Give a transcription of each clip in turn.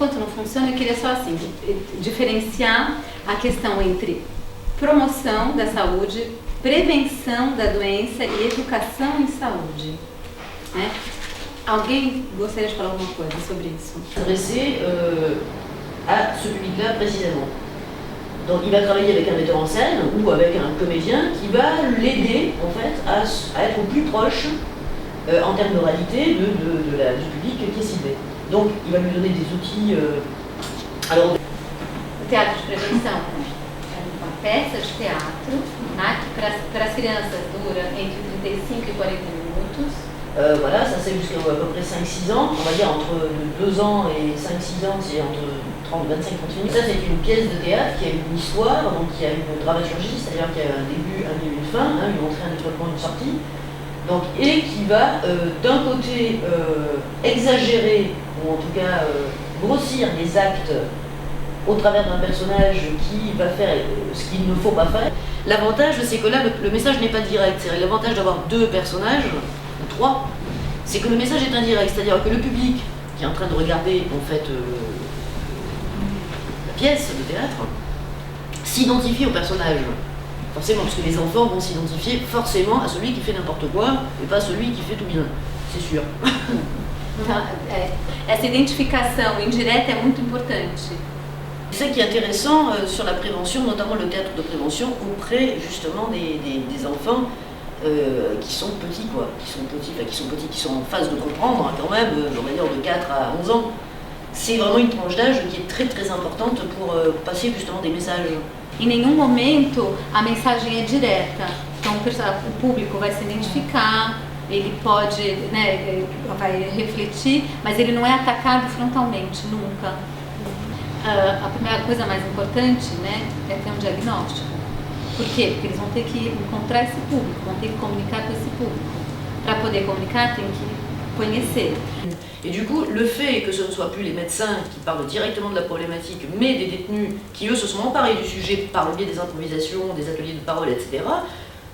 enquanto não funciona, eu queria só assim, diferenciar a questão entre promoção da saúde, prevenção da doença e educação em saúde. Né? Alguém gostaria de falar alguma coisa sobre isso? S'adresser à ce public-là précisément. Donc il va travailler avec un metteur en scène ou avec un comédien qui va l'aider en fait à être au plus proche en termes d'oralité du public qui est ciblé. Donc il va lui donner des outils. Alors, o teatro de prevenção é uma peça de teatro, né, que para as crianças dura entre 35 e 40 minutos. Voilà, ça c'est jusqu'à à peu près 5-6 ans, on va dire entre 2 ans et 5-6 ans, c'est entre 25-30 minutes. Ça c'est une pièce de théâtre qui a une histoire, donc qui a une dramaturgie, c'est-à-dire qu'il y a un début, un milieu, une fin, hein, une entrée, un développement, une sortie. Donc, et qui va d'un côté exagérer, ou en tout cas grossir les actes au travers d'un personnage qui va faire ce qu'il ne faut pas faire. L'avantage c'est que là le message n'est pas direct, c'est l'avantage d'avoir 2 personnages, ou 3, c'est que le message est indirect, c'est-à-dire que le public qui est en train de regarder en fait la pièce de théâtre s'identifie au personnage. Forcément, parce que les enfants vont s'identifier forcément à celui qui fait n'importe quoi et pas à celui qui fait tout bien, c'est sûr. Então, essa identificação indireta é muito importante. C'est ça qui est intéressant sur la prévention, notamment le théâtre de prévention, auprès justement des enfants qui sont petits, quoi, qui sont en phase de comprendre hein, quand même, on va dire de 4 à 11 ans. C'est vraiment une tranche d'âge qui est très très importante pour passer justement des messages. Em nenhum momento a mensagem é direta, então o público vai se identificar, ele pode, né, vai refletir, mas ele não é atacado frontalmente, nunca. A primeira coisa mais importante, né, é ter um diagnóstico. Por quê? Porque eles vão ter que encontrar esse público, vão ter que comunicar com esse público. Para poder comunicar, tem que conhecer. Et du coup, le fait que ce ne soit plus les médecins qui parlent directement de la problématique, mais des détenus qui, eux, se sont emparés du sujet par le biais des improvisations, des ateliers de parole, etc.,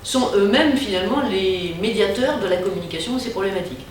sont eux-mêmes, finalement, les médiateurs de la communication de ces problématiques.